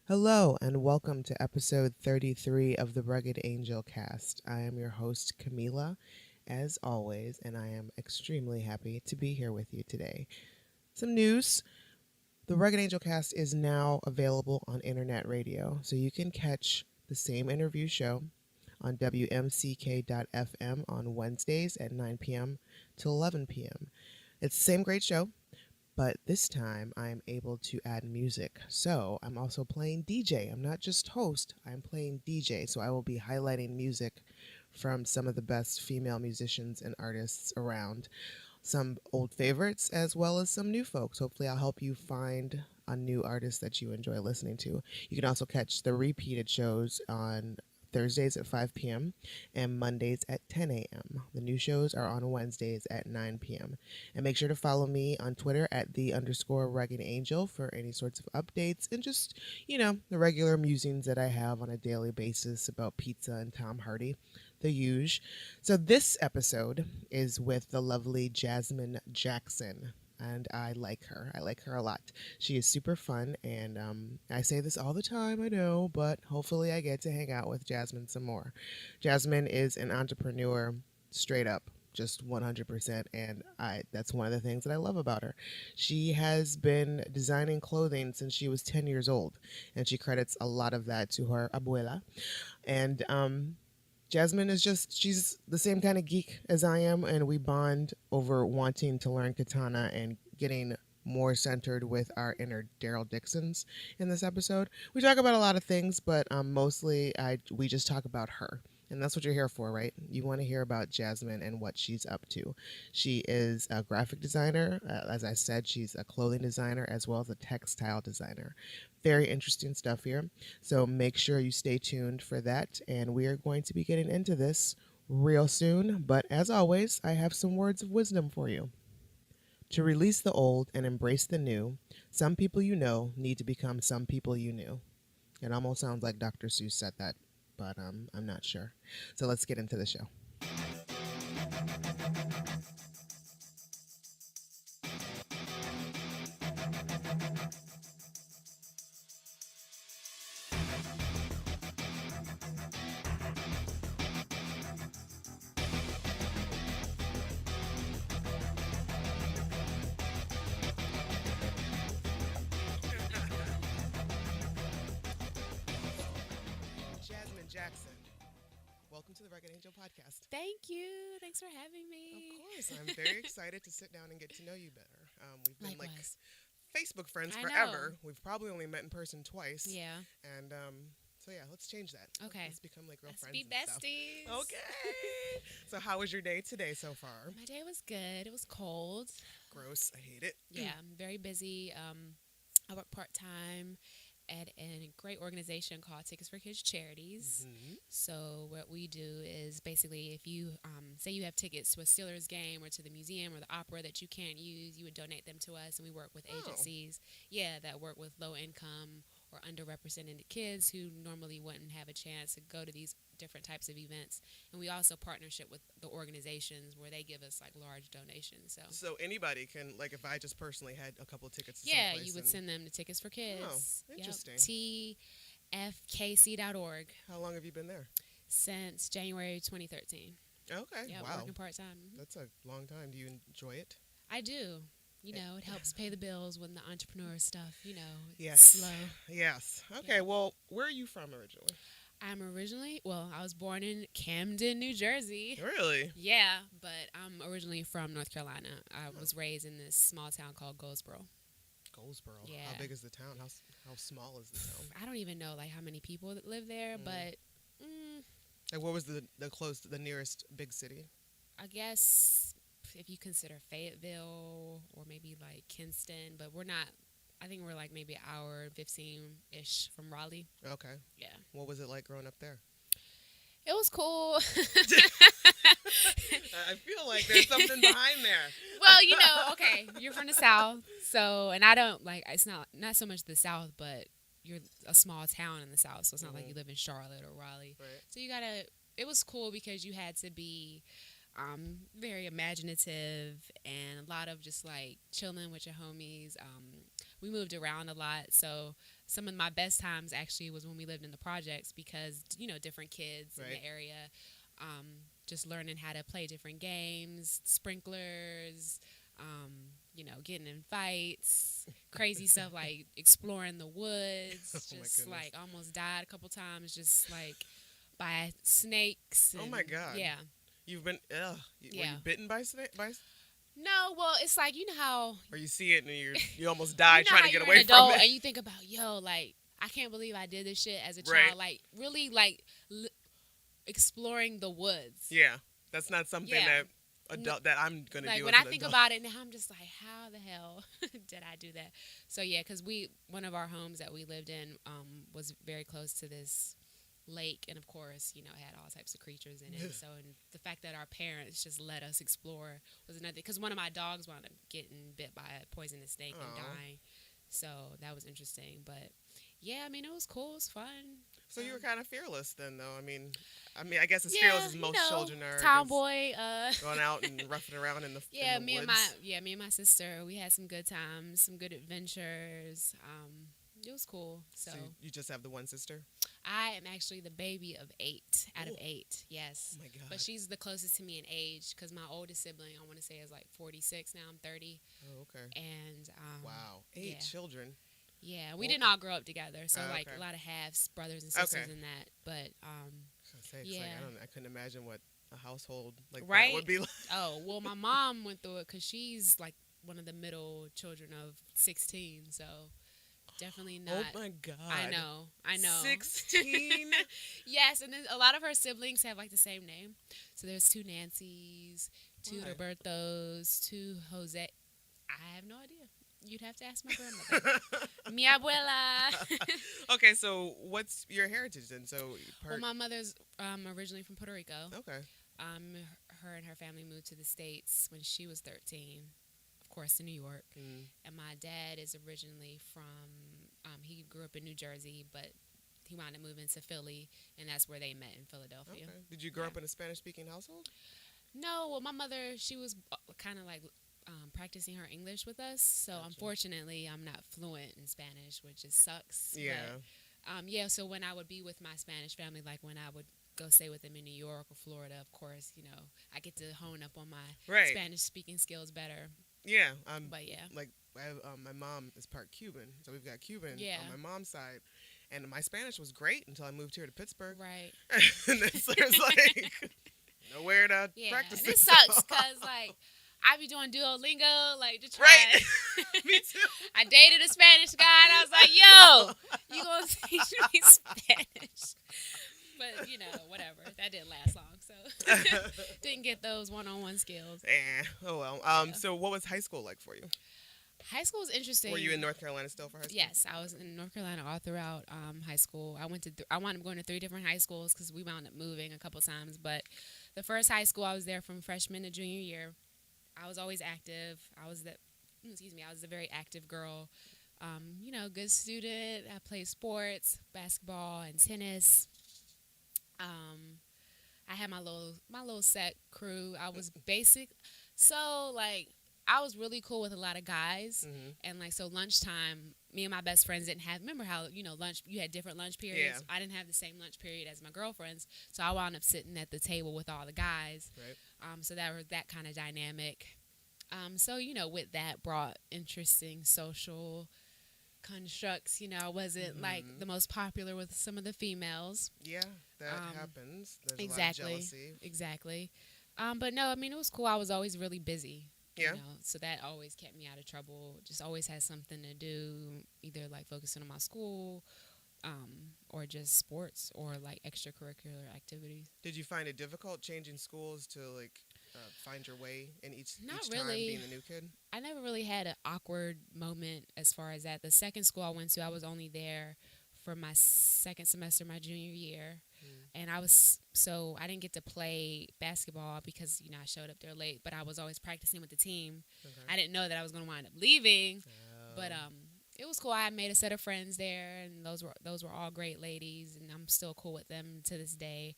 Hello, and welcome to episode 33 of the Rugged Angel Cast. I am your host, Camila, as always, and I am extremely happy to be here with you today. Some news: the Rugged Angel Cast is now available on internet radio, so you can catch the same interview show on WMCK.FM on Wednesdays at 9 p.m. to 11 p.m. It's the same great show, but this time I am able to add music. So I'm also playing DJ. I'm not just host, I'm playing DJ. So I will be highlighting music from some of the best female musicians and artists around. Some old favorites as well as some new folks. Hopefully, I'll help you find a new artist that you enjoy listening to. You can also catch the repeated shows on Thursdays at 5 p.m. and Mondays at 10 a.m. The new shows are on Wednesdays at 9 p.m. And make sure to follow me on Twitter at _RuggedAngel for any sorts of updates and just, the regular musings that I have on a daily basis about pizza and Tom Hardy, the huge. So this episode is with the lovely Jazmin Jackson, and I like her. I like her a lot. She is super fun, and I say this all the time, I know, but hopefully I get to hang out with Jazmin some more. Jazmin is an entrepreneur, straight up. Just 100%, and that's one of the things that I love about her. She has been designing clothing since she was 10 years old, and she credits a lot of that to her abuela. And Jazmin is she's the same kind of geek as I am, and we bond over wanting to learn katana and getting more centered with our inner Daryl Dixons in this episode. We talk about a lot of things, but mostly we just talk about her. And that's what you're here for, right? You want to hear about Jazmin and what she's up to. She is a graphic designer. As I said, she's a clothing designer as well as a textile designer. Very interesting stuff here. So make sure you stay tuned for that. And we are going to be getting into this real soon. But as always, I have some words of wisdom for you. To release the old and embrace the new, some people you know need to become some people you knew. It almost sounds like Dr. Seuss said that, but I'm not sure. So let's get into the show. Jazmin Jackson, welcome to the Rugged Angel Podcast. Thank you. Thanks for having Of me. course, I'm very excited to sit down and get to know you better. We've been Likewise. Facebook friends I forever. know. We've probably only met in person twice. Yeah. And so yeah, let's change that. Okay. Let's become like real Let's friends. be and stuff. besties. Okay. So how was your day today so far? My day was good. It was cold. Gross. I hate it. Yeah, I'm very busy. I work part-time at a great organization called Tickets for Kids Charities. Mm-hmm. So what we do is basically if you say you have tickets to a Steelers game or to the museum or the opera that you can't use, you would donate them to us, and we work with agencies, that work with low income or underrepresented kids who normally wouldn't have a chance to go to these different types of events. And we also partnership with the organizations where they give us like large donations. So anybody can, like, if I just personally had a couple of tickets to Yeah, someplace you would and- send them to Tickets for Kids. Oh, interesting. TFKC.org How long have you been there? since January 2013. Okay. Yeah, Wow. working part-time. That's a long time. Do you enjoy it? I do. It helps pay the bills when the entrepreneur stuff, Yes. slow. Yes. Okay. Yeah. Well, where are you from originally? I was born in Camden, New Jersey. Really? Yeah, but I'm originally from North Carolina. I was raised in this small town called Goldsboro. Goldsboro. Yeah. How big is the town? How small is the town? I don't even know like how many people that live there, but Like, what was the nearest big city? I guess if you consider Fayetteville or maybe like Kinston, but we're not. I think we're like maybe an hour and 15-ish from Raleigh. Okay. Yeah. What was it like growing up there? It was cool. I feel like there's something behind there. Well, okay, you're from the South, so, and I don't, like, it's not so much the South, but you're a small town in the South, so it's not like you live in Charlotte or Raleigh. Right. So it was cool because you had to be very imaginative and a lot of just, like, chilling with your homies. we moved around a lot. So some of my best times actually was when we lived in the projects because, different kids in Right. the area, just learning how to play different games, sprinklers, getting in fights, crazy stuff like exploring the woods, Oh my just goodness. like almost died a couple times, just like by snakes. Oh And, my God. yeah. You've been, were Yeah. you bitten by snake? No, well, it's like how Or you see it and you almost die trying to get you're away an from adult it. and you think about, like I can't believe I did this shit as a Right. child, like really like exploring the woods. Yeah. That's not something Yeah. that I'm going to Like do when as I an think adult. about it now, I'm just like, how the hell did I do that? So yeah, because one of our homes that we lived in was very close to this lake, and of course, it had all types of creatures in it. So, and the fact that our parents just let us explore was another. Because one of my dogs wound up getting bit by a poisonous snake and Aw. dying. So that was interesting, but yeah, I mean, it was cool. It was fun. So you were kind of fearless then, though. I guess as Yeah, fearless as most children are. tomboy. Going out and roughing around in the Yeah, in the me woods. and my sister, we had some good times, some good adventures. It was cool. So, You just have the one sister? I am actually the baby of 8 out of Ooh. 8. Yes. Oh my God. But she's the closest to me in age because my oldest sibling, I want to say, is like 46 now. I'm 30. Oh, okay. And Wow. 8 yeah. children. Yeah, we Well- didn't all grow up together, so like okay. a lot of halves, brothers and sisters Okay. in that. But I was gonna say, 'cause, yeah. I couldn't imagine what a household like Right? that would be like. Oh, well, my mom went through it because she's like one of the middle children of 16, so definitely not. Oh my God. I know. 16? Yes, and then a lot of her siblings have like the same name. So there's 2 Nancys, 2 Why? Robertos, 2 Jose. I have no idea. You'd have to ask my grandmother. Mi abuela. Okay, so what's your heritage then? So Well, my mother's originally from Puerto Rico. Okay. Her and her family moved to the States when she was 13, of course, to New York. Mm. And my dad is originally from, he grew up in New Jersey, but he wound up moving to Philly, and that's where they met in Philadelphia. Okay. Did you grow up in a Spanish-speaking household? No, well, my mother, she was kind of like practicing her English with us, so Gotcha. unfortunately, I'm not fluent in Spanish, which just sucks. Yeah. But, yeah, so when I would be with my Spanish family, like when I would go stay with them in New York or Florida, of course, I get to hone up on my Right. Spanish-speaking skills better. Yeah. But, yeah. Like, my mom is part Cuban, so we've got Cuban Yeah. on my mom's side. And my Spanish was great until I moved here to Pittsburgh. Right. And then there's like nowhere to Yeah. practice And it it. sucks because, like, I be doing Duolingo, like, to try. Right. Me too. I dated a Spanish guy, and I was like, yo, you gonna teach me Spanish? But, whatever. That didn't last long, so didn't get those one-on-one skills. Oh well. Yeah. So what was high school like for you? High school was interesting. Were you in North Carolina still for high school? Yes, I was in North Carolina all throughout high school. I wound up going to 3 different high schools because we wound up moving a couple times. But the first high school I was there from freshman to junior year. I was always active. I was a very active girl. Good student. I played sports, basketball, and tennis. I had my little set crew. I was basic, so like I was really cool with a lot of guys, Mm-hmm. and like so lunchtime, me and my best friends didn't have. Remember how lunch? You had different lunch periods. Yeah. I didn't have the same lunch period as my girlfriends, so I wound up sitting at the table with all the guys. Right. So that was that kind of dynamic. So with that brought interesting social constructs. I wasn't like Mhm. the most popular with some of the females. Yeah, that happens. There's Exactly. a lot of jealousy. Exactly. But no, I mean, it was cool. I was always really busy. Yeah. So that always kept me out of trouble. Just always had something to do, either like focusing on my school, or just sports or like extracurricular activities. Did you find it difficult changing schools to like find your way in each Not time really. being a new kid? I never really had an awkward moment as far as that. The second school I went to, I was only there for my second semester, my junior year. And I didn't get to play basketball because, I showed up there late, but I was always practicing with the team. Okay. I didn't know that I was going to wind up leaving, but Oh. it was cool. I made a set of friends there, and those were all great ladies, and I'm still cool with them to this day.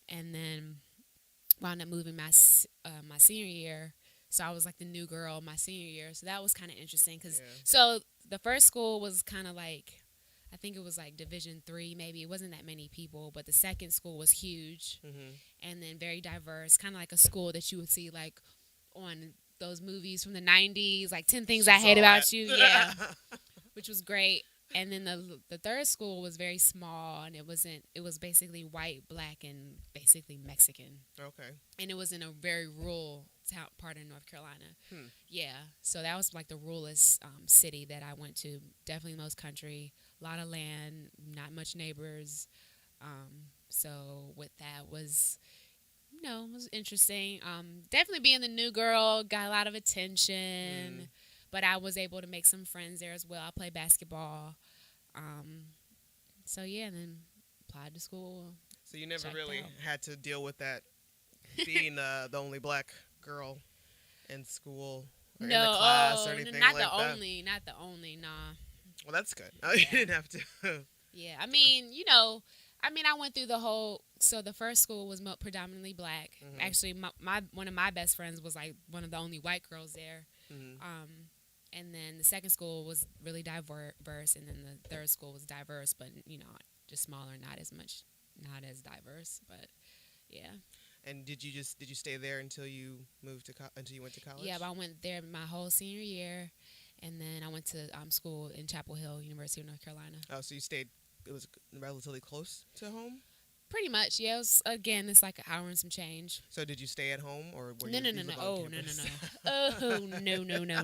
And then wound up moving my senior year, so I was like the new girl my senior year. So that was kind of interesting because Yeah. so the first school was kind of like, I think it was like Division 3, maybe. It wasn't that many people, but the second school was huge and then very diverse, kind of like a school that you would see like on those movies from the 90s, like 10 Things I Hate About You. Yeah, which was great. And then the third school was very small, and it was basically white, black, and basically Mexican. Okay. And it was in a very rural part of North Carolina. Yeah, so that was like the ruralest city that I went to. Definitely most country, a lot of land, not much neighbors. So with that was, it was interesting. Definitely being the new girl, got a lot of attention. But I was able to make some friends there as well. I played basketball. So, yeah, and then applied to school. So you never really had to deal with that, being the only black girl in school or in the class or anything like that? Not the only, nah. Well, that's good. You didn't have to. Yeah, I mean, I went through the whole. So the first school was predominantly black. Actually, one of my best friends was like one of the only white girls there. And then the second school was really diverse, and then the third school was diverse, but just smaller, not as diverse. But yeah. And did you stay there until you went to college? Yeah, but I went there my whole senior year, and then I went to school in Chapel Hill, University of North Carolina. Oh, so you stayed. It was relatively close to home. Pretty much, yeah. It's like an hour and some change. So did you stay at home or were No. you Oh,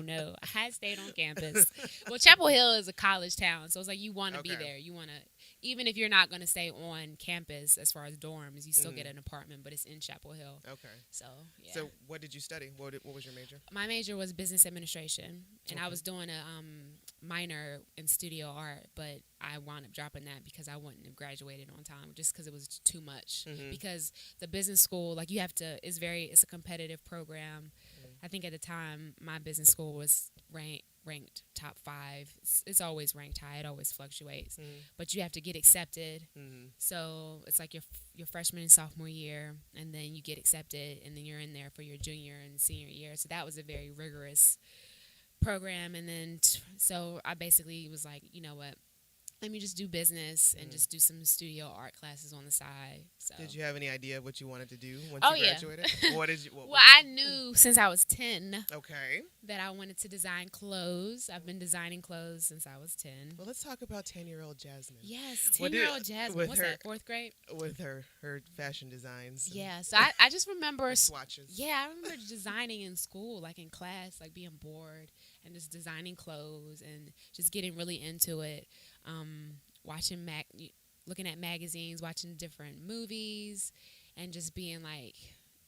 no. I stayed on campus. Well, Chapel Hill is a college town, so it's like you want to be there. You want to, even if you're not going to stay on campus as far as dorms, you still get an apartment, but it's in Chapel Hill. Okay. So, yeah. So what did you study? What was your major? My major was business administration, and I was doing a minor in studio art, but I wound up dropping that because I wouldn't have graduated on time, just because it was too much. Because the business school, like it's a competitive program. I think at the time my business school was ranked top 5. It's always ranked high. It always fluctuates, but you have to get accepted. So it's like your freshman and sophomore year, and then you get accepted, and then you're in there for your junior and senior year. So that was a very rigorous program. And then so I basically was like, you know what, let me just do business and just do some studio art classes on the side. So. Did you have any idea what you wanted to do once you graduated? What did you? Well, I knew since I was 10. Okay. That I wanted to design clothes. I've been designing clothes since I was 10. Well, let's talk about 10-year-old Jazmin. Yes, 10-year-old Jazmin. What's that? 4th grade? With her fashion designs. Yeah. So I just remember swatches. Yeah, I remember designing in school, like in class, like being bored and just designing clothes and just getting really into it. Looking at magazines, watching different movies, and just being like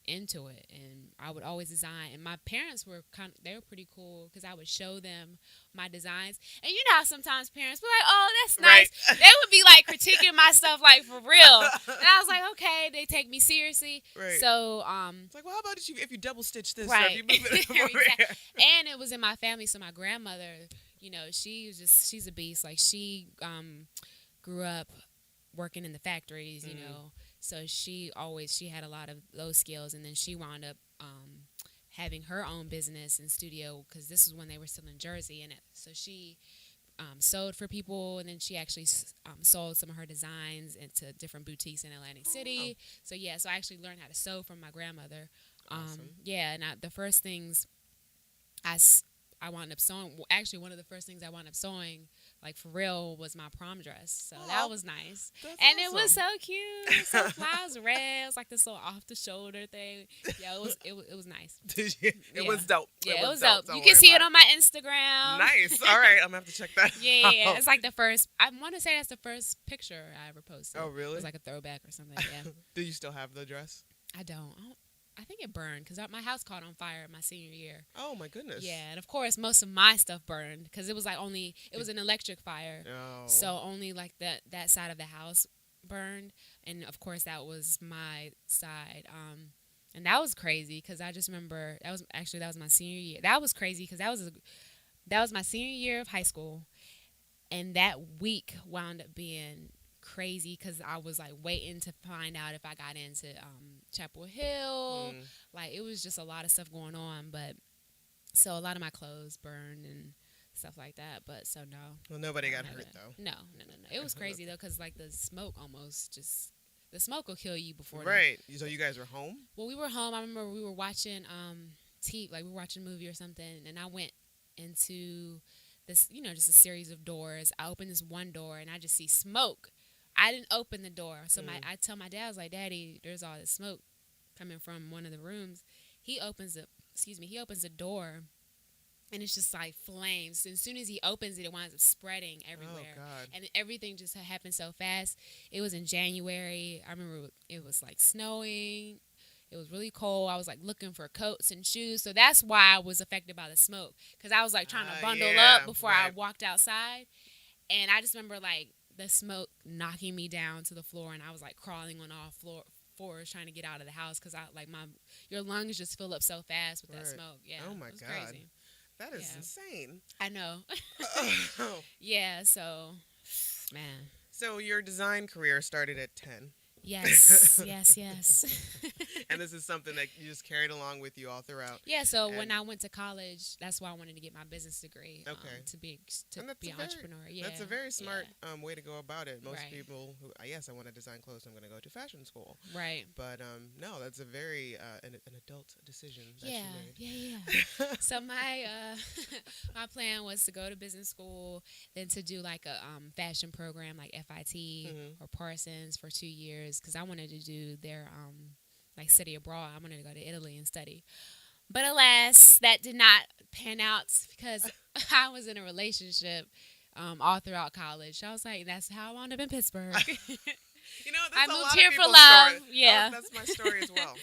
into it. And I would always design. And my parents were they were pretty cool because I would show them my designs. And you know how sometimes parents be like, "Oh, that's nice." Right. They would be like critiquing my stuff like for real. And I was like, "Okay," they take me seriously. Right. So it's like, well, how about if you double stitch this? Right. Stuff, you move it over here. And it was in my family, so my grandmother, she's a beast. Like she grew up working in the factories, you know. So she had a lot of those skills, and then she wound up having her own business and studio because this is when they were still in Jersey, and so she sewed for people, and then she actually sold some of her designs into different boutiques in Atlantic City. So so I actually learned how to sew from my grandmother. Awesome. Yeah, and the first things I wound up sewing. Well, actually, one of the first things I wound up sewing, like for real, was my prom dress. So that was nice, and awesome. It was so cute. So flowers red. It was like this little off the shoulder thing. Yeah, it was nice. It was dope. Yeah, it was dope. You can see it on my Instagram. Nice. All right, I'm gonna have to check that. Yeah. It's like the first. I want to say that's the first picture I ever posted. Oh, really? It was like a throwback or something. Yeah. Do you still have the dress? I don't. I think it burned because my house caught on fire my senior year. Oh, my goodness. Yeah, and of course, most of my stuff burned because it was like it was an electric fire. Oh. So only like that side of the house burned. And of course, that was my side. And that was crazy because I just remember that was my senior year. That was crazy because that was my senior year of high school. And that week wound up being crazy because I was like waiting to find out if I got into Chapel Hill. Like it was just a lot of stuff going on, but so a lot of my clothes burned and stuff like that. But so no. Well, nobody I don't got have hurt it. though. No, no, no, no. It was crazy though, cause like the smoke almost just the smoke will kill you before. Right. So you guys were home? Well, we were home. I remember we were watching like we were watching a movie or something, and I went into this, just a series of doors. I opened this one door, and I just see smoke. I didn't open the door, so I tell my dad, I was like, "Daddy, there's all this smoke coming from one of the rooms." He opens the door, and it's just like flames. And as soon as he opens it, it winds up spreading everywhere. Oh, God. And everything just happened so fast. It was in January. I remember it was like snowing. It was really cold. I was like looking for coats and shoes. So that's why I was affected by the smoke. Because I was like trying to bundle up before I walked outside. And I just remember like the smoke knocking me down to the floor. And I was like crawling on all floors trying to get out of the house. Because your lungs just fill up so fast with that smoke. Yeah. Oh, my it was God. Crazy. That is insane. I know. Yeah, so, man. So your design career started at 10. Yes, yes. And this is something that you just carried along with you all throughout. Yeah, so when I went to college, that's why I wanted to get my business degree. Okay. To be an entrepreneur. Yeah. That's a very smart way to go about it. Most people who, yes, I want to design clothes, I'm going to go to fashion school. Right. But no, that's a very an adult decision that you made. Yeah. So my my plan was to go to business school, then to do like a fashion program like FIT or Parsons for 2 years, because I wanted to do their like study abroad. I wanted to go to Italy and study. But alas, that did not pan out because I was in a relationship all throughout college. I was like, that's how I wound up in Pittsburgh. That's I a moved lot here of for people's love. stories. Yeah. That's my story as well.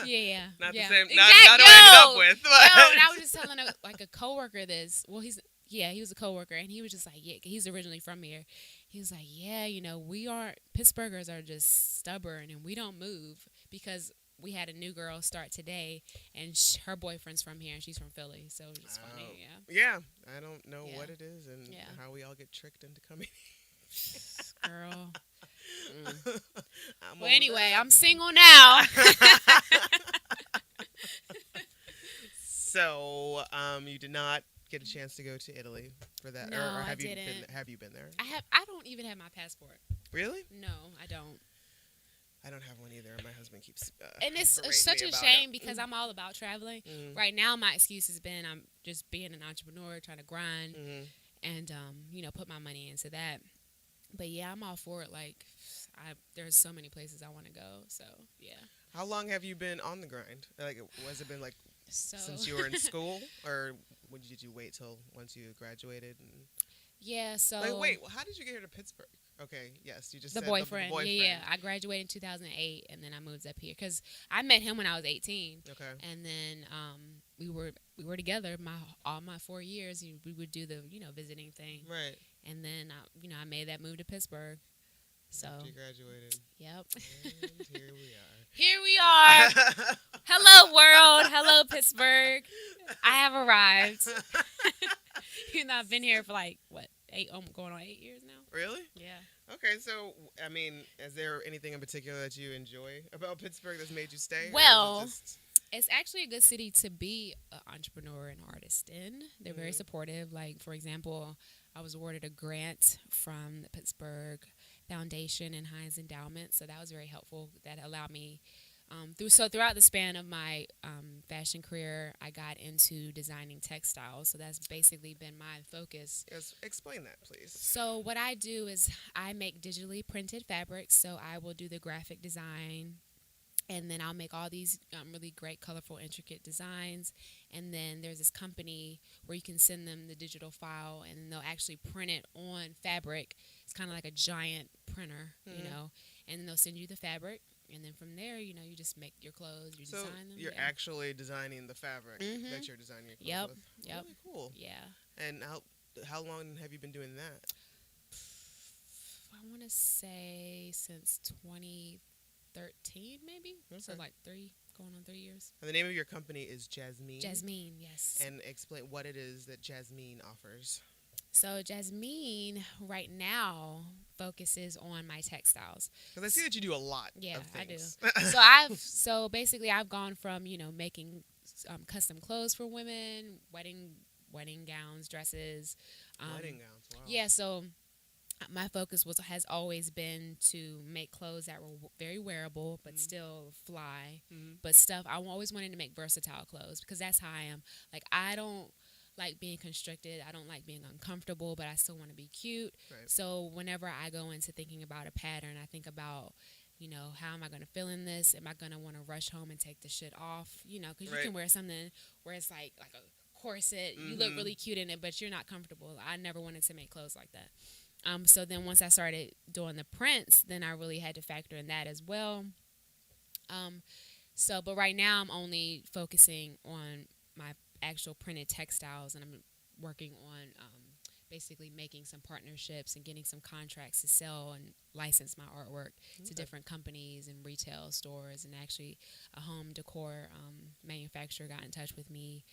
Yeah. Not the yeah. same. Exactly. Not what I ended up with. But. No, and I was just telling a coworker this. Well, he was a coworker, and he was just like, yeah, he's originally from here. He was like, yeah, Pittsburghers are just stubborn, and we don't move, because we had a new girl start today, and her boyfriend's from here, and she's from Philly, so it was just funny, Yeah, I don't know what it is and how we all get tricked into coming. Girl. Well, anyway, I'm single now. So, you did not get a chance to go to Italy for that, No, or I have you didn't. Have you been there? I don't even have my passport. Really? No, I don't. I don't have one either. My husband keeps. And it's such a shame because I'm all about traveling. Right now, my excuse has been I'm just being an entrepreneur, trying to grind, and put my money into that. But yeah, I'm all for it. Like, there's so many places I want to go. So yeah. How long have you been on the grind? Like, has it been like since you were in school, or did you wait till once you graduated? Yeah. So. Like, wait, how did you get here to Pittsburgh? Okay, yes, you just said boyfriend. The boyfriend. Yeah. I graduated in 2008, and then I moved up here because I met him when I was 18. Okay. And then we were together all my 4 years. We would do the visiting thing. Right. And then I made that move to Pittsburgh. So. After you graduated. Yep. And here we are. Here we are. Hello, world. Hello, Pittsburgh. I have arrived. I've been here for like what? Going on 8 years now. Really? Yeah. Okay, so, I mean, is there anything in particular that you enjoy about Pittsburgh that's made you stay? Well, it's actually a good city to be an entrepreneur and artist in. They're very supportive. Like, for example, I was awarded a grant from the Pittsburgh Foundation and Heinz Endowment, so that was very helpful. That allowed me throughout the span of my fashion career, I got into designing textiles. So that's basically been my focus. Yes, explain that, please. So what I do is I make digitally printed fabrics. So I will do the graphic design, and then I'll make all these really great, colorful, intricate designs. And then there's this company where you can send them the digital file, and they'll actually print it on fabric. It's kind of like a giant printer, and then they'll send you the fabric. And then from there, you just make your clothes, you design them. You're actually designing the fabric that you're designing your clothes with. Yep. Really cool. Yeah. And how long have you been doing that? I want to say since 2013, maybe. Okay. So like going on 3 years. And the name of your company is Jazmin? Jazmin, yes. And explain what it is that Jazmin offers. So Jazmin right now focuses on my textiles. Because I see that you do a lot of things. I do. So basically I've gone from, making custom clothes for women, wedding wedding gowns, dresses. Wedding gowns, wow. Yeah, so my focus has always been to make clothes that were very wearable but still fly, but stuff I always wanted to make versatile clothes because that's how I am. Like, I don't like being constricted, I don't like being uncomfortable, but I still want to be cute. Right. So whenever I go into thinking about a pattern, I think about, how am I going to feel in this? Am I going to want to rush home and take the shit off? Because you can wear something where it's like a corset, you look really cute in it, but you're not comfortable. I never wanted to make clothes like that. So then once I started doing the prints, then I really had to factor in that as well. But right now I'm only focusing on my actual printed textiles, and I'm working on basically making some partnerships and getting some contracts to sell and license my artwork to different companies and retail stores. And actually a home decor manufacturer got in touch with me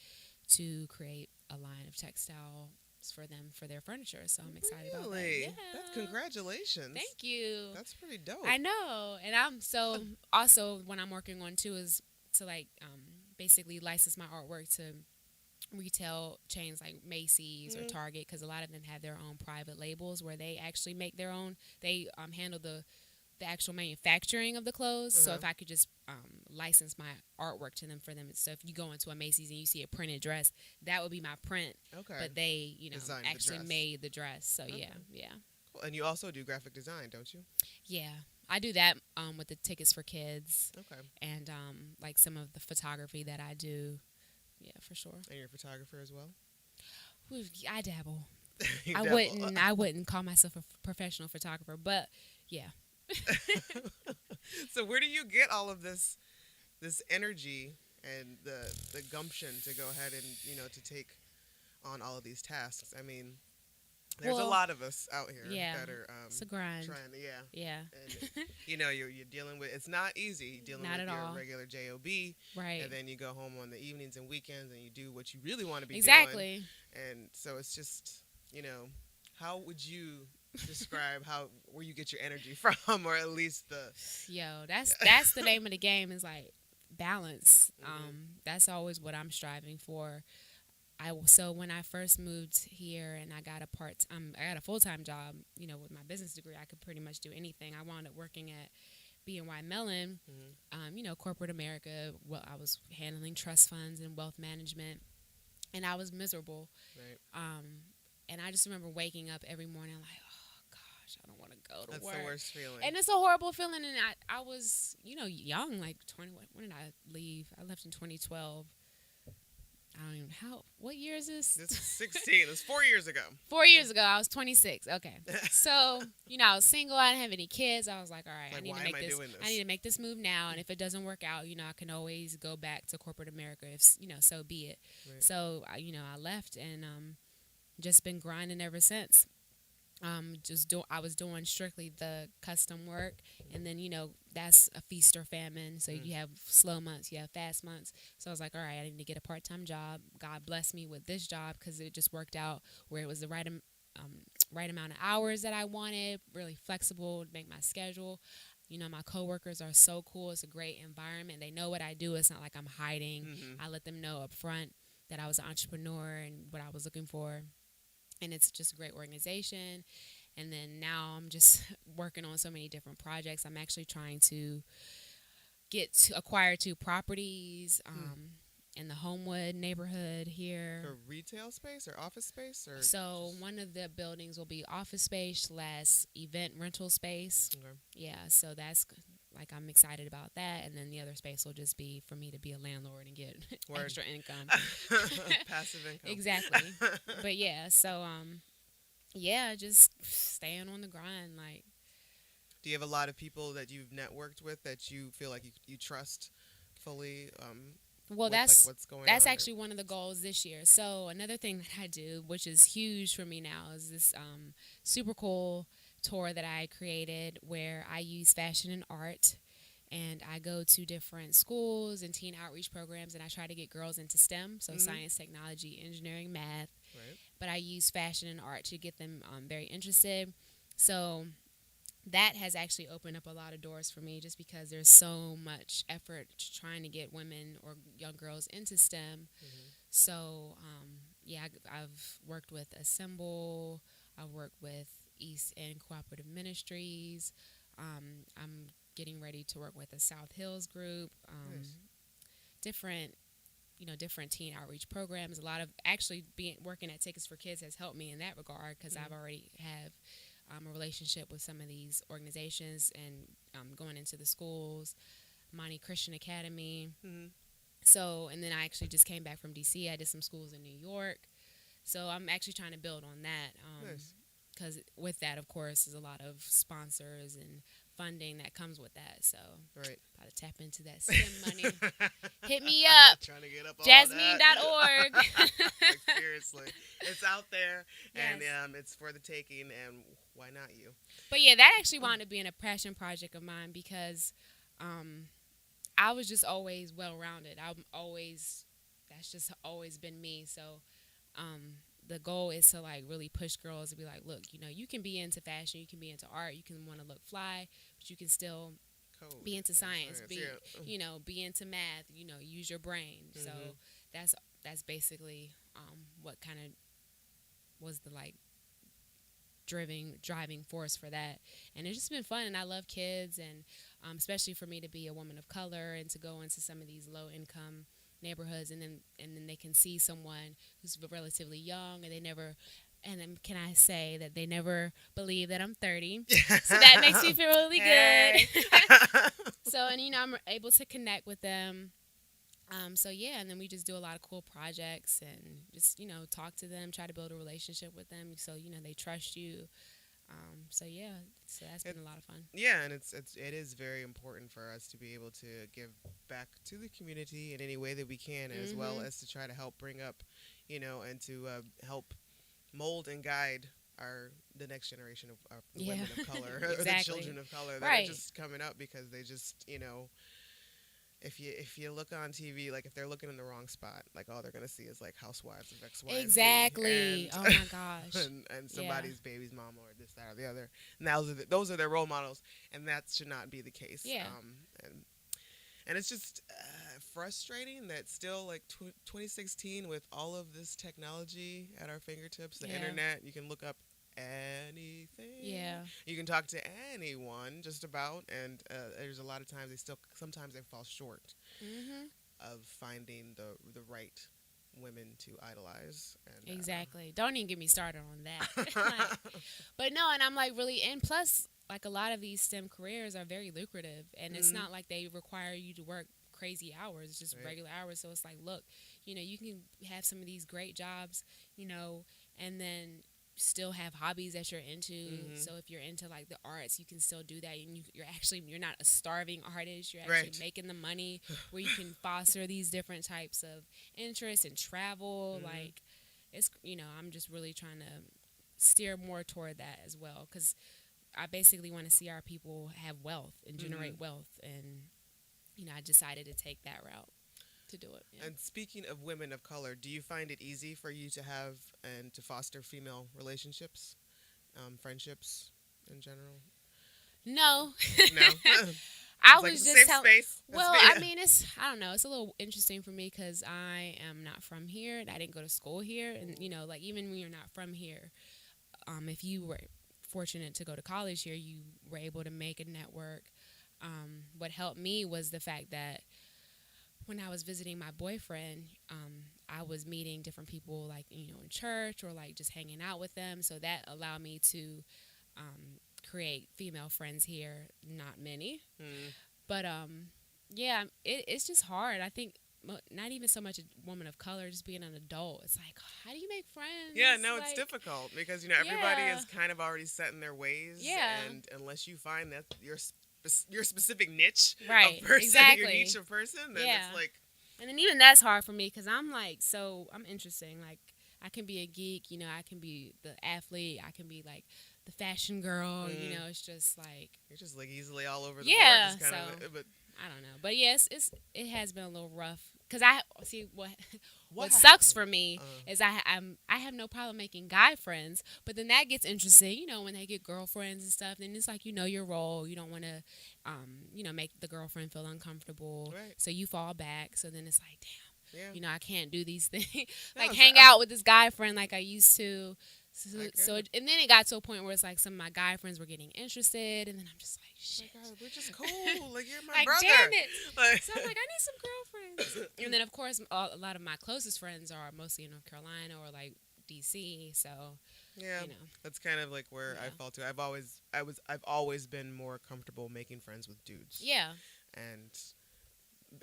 to create a line of textile for them for their furniture, so I'm excited about that. Yeah. That's congratulations. Thank you. That's pretty dope. I know, and I'm so also what I'm working on too is to basically license my artwork to retail chains like Macy's or Target, because a lot of them have their own private labels where they actually make their own. They handle the actual manufacturing of the clothes. So if I could just license my artwork to them for them. So if you go into a Macy's and you see a printed dress, that would be my print. Okay. But they, Designed actually the dress. made the dress. So yeah. Cool. And you also do graphic design, don't you? Yeah. I do that with the tickets for kids. Okay. And like some of the photography that I do. Yeah, for sure. And you're a photographer as well? I dabble. You I wouldn't call myself a professional photographer, but yeah. So where do you get all of this energy and the gumption to go ahead and to take on all of these tasks? I mean, there's a lot of us out here that are it's a grind. trying to and you're dealing with, it's not easy dealing with your regular job, right? And then you go home on the evenings and weekends and you do what you really want to be doing. And so it's just how would you describe where you get your energy from, or at least that's the name of the game, is like balance. That's always what I'm striving for. So when I first moved here and I got a full-time job, with my business degree, I could pretty much do anything. I wound up working at BNY Mellon, corporate America. Well, I was handling trust funds and wealth management, and I was miserable. Right. And I just remember waking up every morning like, oh gosh, I don't want to go to work. That's the worst feeling. And it's a horrible feeling. And I was, young, like 20. When did I leave? I left in 2012. I don't even what year is this? This is 16. It's 4 years ago. 4 years ago, I was 26. Okay. So, I was single. I didn't have any kids. I was like, all right, I need to make this. I need to make this move now. And if it doesn't work out, I can always go back to corporate America if, so be it. Right. So, I left and just been grinding ever since. I was doing strictly the custom work, and then that's a feast or famine. So you have slow months, you have fast months. So I was like, all right, I need to get a part-time job. God blessed me with this job because it just worked out where it was the right amount of hours that I wanted, really flexible to make my schedule. My coworkers are so cool. It's a great environment. They know what I do. It's not like I'm hiding. I let them know up front that I was an entrepreneur and what I was looking for. And it's just a great organization. And then now I'm just working on so many different projects. I'm actually trying to acquire 2 properties in the Homewood neighborhood here. For retail space or office space? So one of the buildings will be office space / event rental space. Okay. Yeah, so that's I'm excited about that. And then the other space will just be for me to be a landlord and get extra income. Passive income. Exactly. But yeah, so just staying on the grind. Do you have a lot of people that you've networked with that you feel like you trust fully? Well, what's going on? That's actually one of the goals this year. So another thing that I do, which is huge for me now, is this super cool tour that I created where I use fashion and art, and I go to different schools and teen outreach programs, and I try to get girls into STEM, so science, technology, engineering, math. Right. But I use fashion and art to get them very interested. So that has actually opened up a lot of doors for me, just because there's so much effort trying to get women or young girls into STEM. So yeah, I've worked with Assemble. I've worked with East End Cooperative Ministries. I'm getting ready to work with the South Hills group. Nice. Different, different teen outreach programs. A lot of actually being working at Tickets for Kids has helped me in that regard because I've already have a relationship with some of these organizations and going into the schools, Monty Christian Academy. Mm-hmm. So, and then I actually just came back from DC. I did some schools in New York. So I'm actually trying to build on that. Nice. Because with that, of course, is a lot of sponsors and funding that comes with that. So, Right. got to tap into that STEM money. Hit me up, Trying to get up all Jazmin.org. Like, seriously, it's out there, Yes. and it's for the taking. And why not you? But yeah, that actually wound up being a passion project of mine because I was just always well-rounded. That's just always been me. So the goal is to like really push girls to be like, look, you can be into fashion, you can be into art, you can want to look fly, but you can still Code. be into science, Yeah. be into math, use your brain. So that's basically what kind of was the like driving force for that. And it's just been fun, and I love kids, and especially for me to be a woman of color and to go into some of these low income neighborhoods, and then they can see someone who's relatively young, and then can I say that they never believe that I'm 30. So that makes me feel really good. So, and I'm able to connect with them. So yeah, and then we just do a lot of cool projects and just talk to them, try to build a relationship with them, so they trust you. So yeah, so that's been a lot of fun. Yeah, and it is very important for us to be able to give back to the community in any way that we can, as well as to try to help bring up, and to help mold and guide the next generation of the women of color, or the children of color that are just coming up, because they just if you look on TV, like if they're looking in the wrong spot, like all they're gonna see is like Housewives of X, Y, exactly. and oh my gosh. and somebody's baby's mama or this, that, or the other. And those are their role models, and that should not be the case. Yeah. And it's just frustrating that still, like 2016, with all of this technology at our fingertips, the internet, you can look up anything. Yeah. You can talk to anyone just about, and there's a lot of times sometimes they fall short of finding the right women to idolize. And, exactly. Don't even get me started on that. But no, and I'm like really, and plus, like a lot of these STEM careers are very lucrative, and it's not like they require you to work crazy hours. It's just regular hours. So it's like, look, you can have some of these great jobs, and then still have hobbies that you're into. So if you're into like the arts, you can still do that, and you're not a starving artist. You're actually making the money where you can foster these different types of interests and travel. Like it's I'm just really trying to steer more toward that as well, because I basically want to see our people have wealth and generate wealth, and I decided to take that route to do it. Yeah. And speaking of women of color, do you find it easy for you to have and to foster female relationships, friendships in general? No. No. I like was it's a just safe space. Well, I mean, I don't know. It's a little interesting for me because I am not from here, and I didn't go to school here, and like even when you're not from here, if you were fortunate to go to college here, you were able to make a network. What helped me was the fact that when I was visiting my boyfriend, I was meeting different people, like, in church or like just hanging out with them. So that allowed me to create female friends here. Not many. But yeah, it's just hard. I think not even so much a woman of color, just being an adult. It's like, how do you make friends? Yeah, no, it's difficult because, everybody is kind of already set in their ways. Yeah. And unless you find that your specific niche right, of person, exactly. your niche of person, then it's like. And then even that's hard for me because I'm like, I'm interesting. Like, I can be a geek, I can be the athlete, I can be like the fashion girl, it's just like. You're just like easily all over the board. Just kind of, but I don't know. But yes, it has been a little rough. Because I see what sucks for me is I have no problem making guy friends, but then that gets interesting, when they get girlfriends and stuff. Then it's like your role. You don't want to, make the girlfriend feel uncomfortable, right. So you fall back. So then it's like, damn. Yeah. I can't do these things, No, like hang out with this guy friend like I used to. And then it got to a point where it's like some of my guy friends were getting interested, and then I'm just like, shit. Oh my God, we're just cool. Like, you're my like, brother. damn it. Like, So I'm like, I need some girlfriends. And then, of course, a lot of my closest friends are mostly in North Carolina or like DC. So, yeah, that's kind of like where I fall to. I've always been more comfortable making friends with dudes. Yeah. And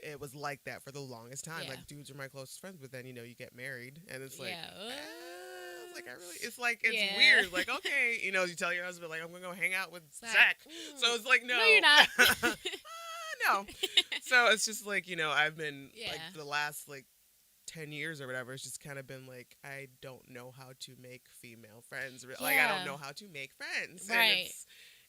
it was like that for the longest time. Yeah. Like, dudes are my closest friends, but then you get married, and it's like, Yeah. It's weird. Like, okay, you tell your husband, like, I'm gonna go hang out with Zach. So it's like, no, you're not. No. So it's just like, I've been like Yeah. the last like 10 years or whatever, it's just kind of been like, I don't know how to make female friends. Like, I don't know how to make friends. Right.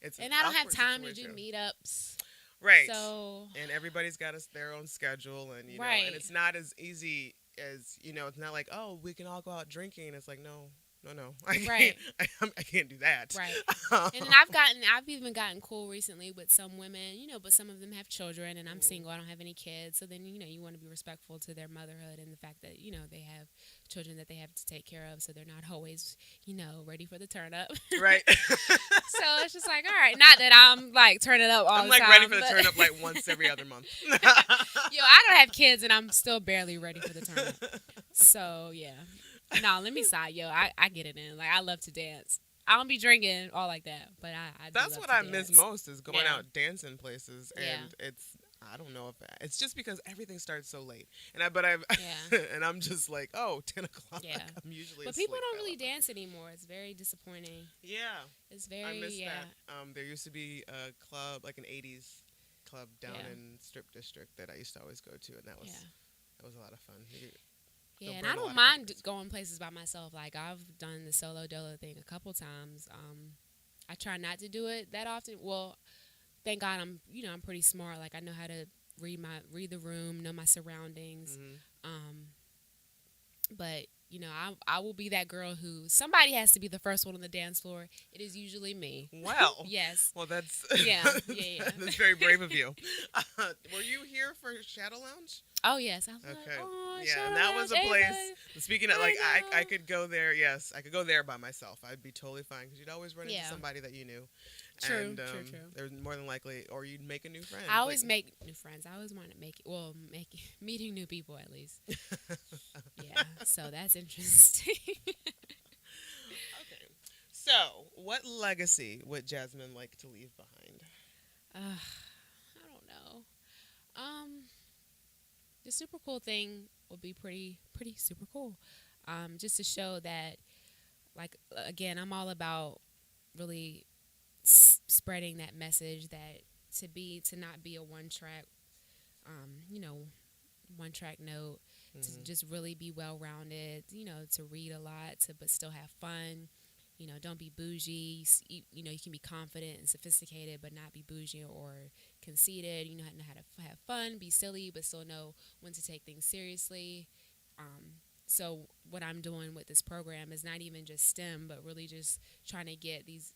And I don't have time to do meetups. Right. So. And everybody's got their own schedule, and right. And it's not as easy as it's not like, oh, we can all go out drinking. It's like, no, I right. I can't do that. Right. And I've even gotten cool recently with some women, but some of them have children, and I'm single. I don't have any kids. So then, you want to be respectful to their motherhood and the fact that, they have children that they have to take care of. So they're not always, ready for the turn up. Right. So it's just like, all right, not that I'm like turning up all the time. I'm like ready for the turn up like once every other month. I don't have kids, and I'm still barely ready for the turn up. So yeah. No, let me side, I get it in. Like, I love to dance. I don't be drinking all like that, but I do That's love what to I dance. miss most is going out dancing places, and I don't know if it's just because everything starts so late, and and I'm just like, 10 o'clock. Yeah. I'm usually. But people don't really dance anymore. It's very disappointing. Yeah. It's very. I miss that. There used to be a club, like an '80s club down in Strip District that I used to always go to, and that was a lot of fun. Yeah, and I don't mind going places by myself. Like, I've done the solo dolo thing a couple times. I try not to do it that often. Well, thank God I'm pretty smart. Like, I know how to read the room, know my surroundings. Mm-hmm. But I will be that girl who somebody has to be the first one on the dance floor. It is usually me. Well, yes. Well, that's yeah. That's very brave of you. Were you here for Shadow Lounge? Oh yes. I was okay. Like, oh, yeah, and that was a place. Speaking of, like, I could go there. Yes, I could go there by myself. I'd be totally fine because you'd always run into somebody that you knew. True, and, true. There's more than likely, or you'd make a new friend. I always make new friends. I always want to meeting new people at least. Yeah, so that's interesting. Okay, so what legacy would Jazmin like to leave behind? I don't know. The super cool thing would be pretty super cool. Just to show that, like, again, I'm all about really spreading that message that to not be a one track note, to just really be well rounded, to read a lot, but still have fun. Don't be bougie. You can be confident and sophisticated, but not be bougie or conceited. Know how to have fun, be silly, but still know when to take things seriously. So what I'm doing with this program is not even just STEM, but really just trying to get these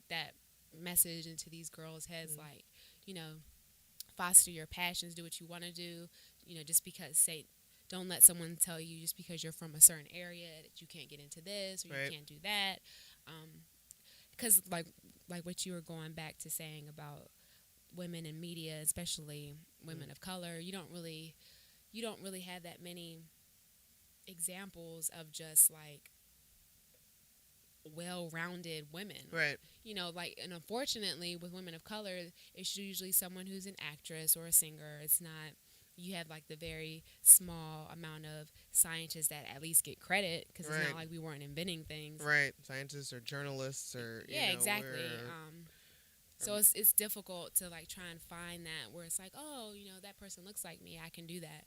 that message into these girls' heads, like, foster your passions, do what you want to do. Just because don't let someone tell you just because you're from a certain area that you can't get into this or you can't do that. Because like what you were going back to saying about women in media, especially women of color, you don't really have that many examples of just like well-rounded women, right? And unfortunately with women of color, it's usually someone who's an actress or a singer. It's not. You have like the very small amount of scientists that at least get credit, because it's not like we weren't inventing things. Right, scientists or journalists or exactly. So it's difficult to like try and find that where it's like, oh, that person looks like me, I can do that.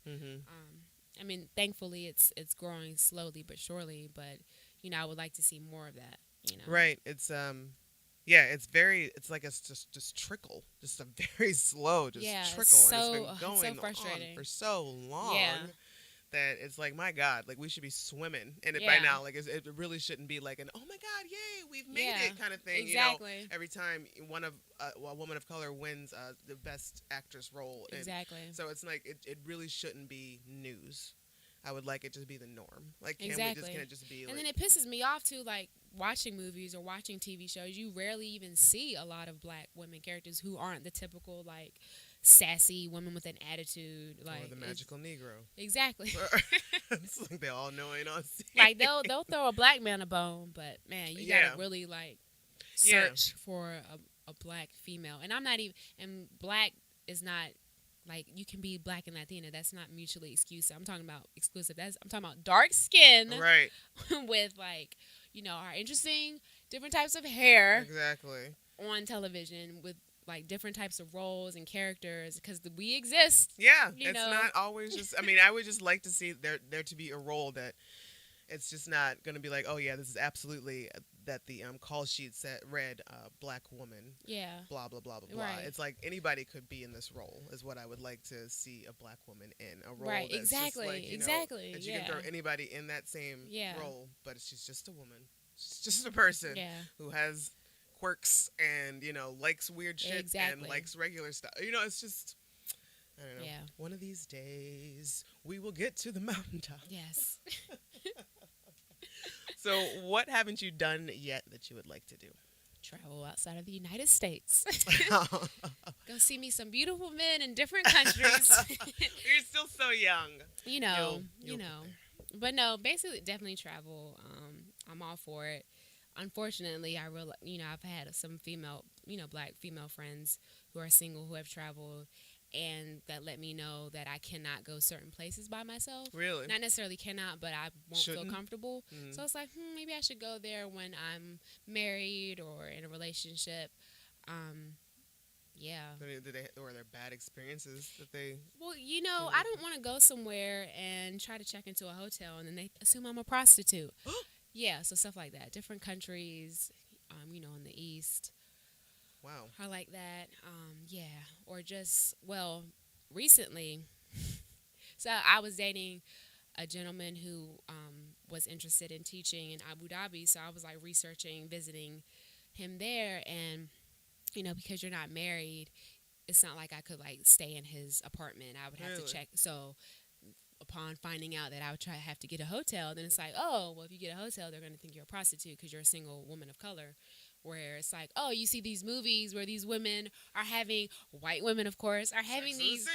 I mean, thankfully it's growing slowly but surely, but I would like to see more of that. Right. It's it's like it's just trickle, just a very slow, just trickle, and it's been going on for so long that it's like, my God, like we should be swimming in it by now. Like it really shouldn't be like an, oh my God, yay, we've made it kind of thing. Exactly. Every time a woman of color wins the best actress role. Exactly. So it's like it really shouldn't be news. I would like it to be the norm. Like, Exactly. can it just be And like, then it pisses me off too, like watching movies or watching TV shows. You rarely even see a lot of black women characters who aren't the typical like sassy woman with an attitude. Like or the magical Negro? exactly. It's like they all know ain't on scene. Like they'll throw a black man a bone, but man, you Yeah. gotta really like Yeah. search for a black female. And I'm not even, and black is not like, you can be black and Latina. That's not mutually exclusive. I'm talking about exclusive. I'm talking about dark skin, Right. with like, our interesting different types of hair Exactly. on television with like different types of roles and characters, because we exist. Yeah, You it's know. not always just. I mean, I would just like to see there to be a role that it's just not going to be like, oh yeah, this is absolutely that the call sheet read black woman. Yeah. Blah blah blah blah blah. Right. It's like anybody could be in this role. Is what I would like to see a black woman in a role. Right. That's Exactly. Just like, Exactly. that you Yeah. can throw anybody in that same Yeah. role, but she's just a woman. She's just a person Yeah. who has quirks and likes weird shit Exactly. and likes regular stuff. It's just. I don't know. Yeah. One of these days, we will get to the mountaintop. Yes. So, what haven't you done yet that you would like to do? Travel outside of the United States. Go see me some beautiful men in different countries. You're still so young. You'll you know. get But no, basically, definitely travel. I'm all for it. Unfortunately, I realize, I've had some female, black female friends who are single who have traveled, and that let me know that I cannot go certain places by myself. Really? Not necessarily cannot, but I won't Shouldn't? feel comfortable. Mhm. So it's like, maybe I should go there when I'm married or in a relationship. Yeah. Were there bad experiences that they? Well, I don't want to go somewhere and try to check into a hotel and then they assume I'm a prostitute. Yeah, so stuff like that. Different countries, in the East. Wow. I like that. Yeah. Or just, recently, so I was dating a gentleman who was interested in teaching in Abu Dhabi. So I was like researching, visiting him there. And, because you're not married, it's not like I could like stay in his apartment. I would have to check. So upon finding out that I would have to get a hotel, then it's like, oh, well, if you get a hotel, they're going to think you're a prostitute because you're a single woman of color. Where it's like, oh, you see these movies where these women are having, white women, of course, are having these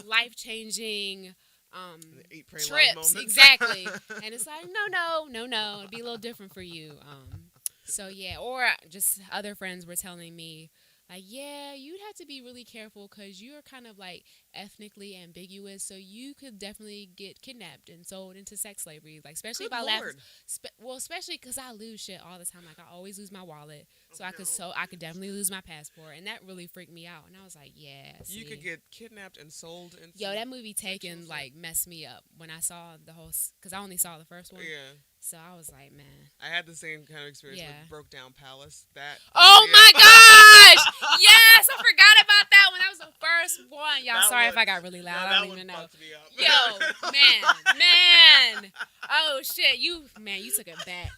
life-changing Eat, pray, trips. love moments. Exactly. And it's like, no. It'd be a little different for you. So, yeah. Or just other friends were telling me, like, yeah, you'd have to be really careful because you're kind of like ethnically ambiguous, so you could definitely get kidnapped and sold into sex slavery. Like, especially if I left. Especially because I lose shit all the time. Like, I always lose my wallet, so I could definitely lose my passport, and that really freaked me out. And I was like, yeah, see. You could get kidnapped and sold into. Yo, that movie Taken like messed me up when I saw the whole, because I only saw the first one. Yeah. So I was like, man. I had the same kind of experience Yeah. with Broke Down Palace. That. Oh my gosh! Yes, I forgot about that one. That was the first one. Y'all, sorry if I got really loud. I don't even know. Me up. Yo, man. Oh shit, you took it back.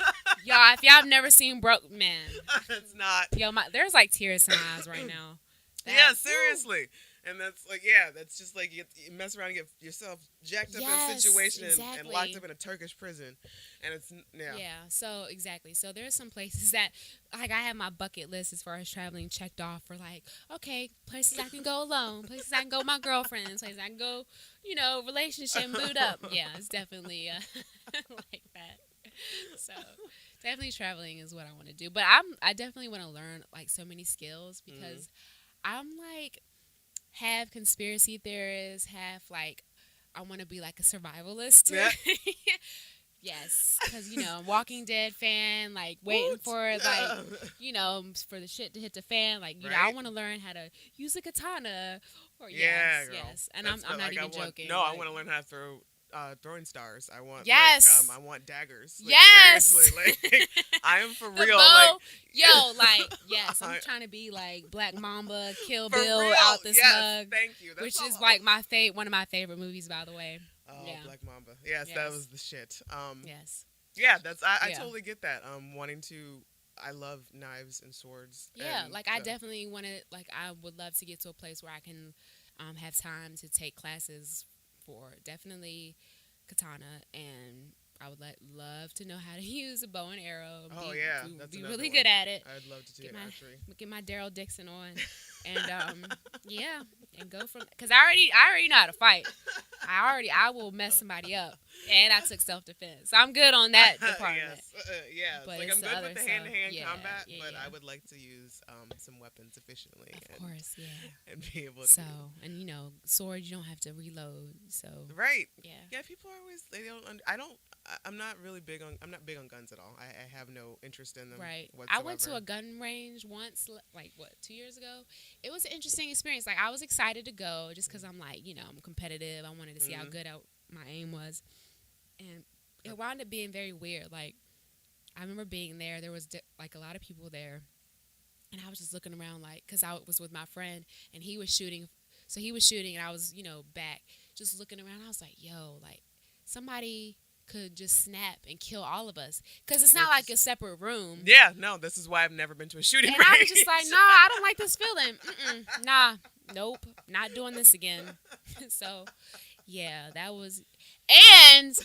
Y'all, if y'all have never seen Broke, man. It's not. Yo, there's like tears in my eyes right now. Yeah, seriously. And that's like, that's just like you mess around and get yourself jacked up in a situation and locked up in a Turkish prison. And it's, Yeah, so exactly. So there's some places that, like, I have my bucket list as far as traveling checked off for, like, okay, places I can go alone, places I can go with my girlfriends, places I can go, relationship, boot up. Yeah, it's definitely like that. So definitely traveling is what I want to do. But I definitely want to learn, like, so many skills because I'm, like, half conspiracy theorist, half like I want to be like a survivalist. Yeah. Yes, because Walking Dead fan, like waiting for for the shit to hit the fan. Like I want to learn how to use a katana. Or yes, and I'm not even joking. I want to learn how to throw throwing stars. I want I want daggers. Like, yes, seriously, like I am for real. Bow, like yes, I'm trying to be like Black Mamba, Kill for Bill real. out this mug. Thank you. That's which is like one of my favorite movies, by the way. Oh, yeah. Black Mamba. Yes, that was the shit. Yes. Yeah, I totally get that. Wanting to. I love knives and swords. Yeah, I definitely want to. Like, I would love to get to a place where I can have time to take classes for. Definitely katana, and I would love to know how to use a bow and arrow. Oh, that's be another really one. good at it. I'd love to do archery. Get my Daryl Dixon on, and yeah, and go from, because I already know how to fight. I will mess somebody up, and I took self-defense, so I'm good on that department. Yes, But like I'm good with the hand-to-hand combat, but yeah. I would like to use some weapons efficiently. Of course, yeah. And be able to. So, and sword, you don't have to reload. So right. Yeah. Yeah, people are always, they don't. I'm not really big on. I'm not big on guns at all. I have no interest in them. Right. Whatsoever. I went to a gun range once, like 2 years ago. It was an interesting experience. Like, I was excited to go just because I'm like, I'm competitive. I wanted to see how good my aim was, and it wound up being very weird. Like, I remember being there. There was like a lot of people there, and I was just looking around, like, because I was with my friend and he was shooting. So he was shooting, and I was, back just looking around. I was like, yo, like, somebody could just snap and kill all of us, because it's not like a separate room. Yeah, no, this is why I've never been to a shooting range. And I was just like, nah, I don't like this feeling. Nah, nope, not doing this again. So, yeah, that was, and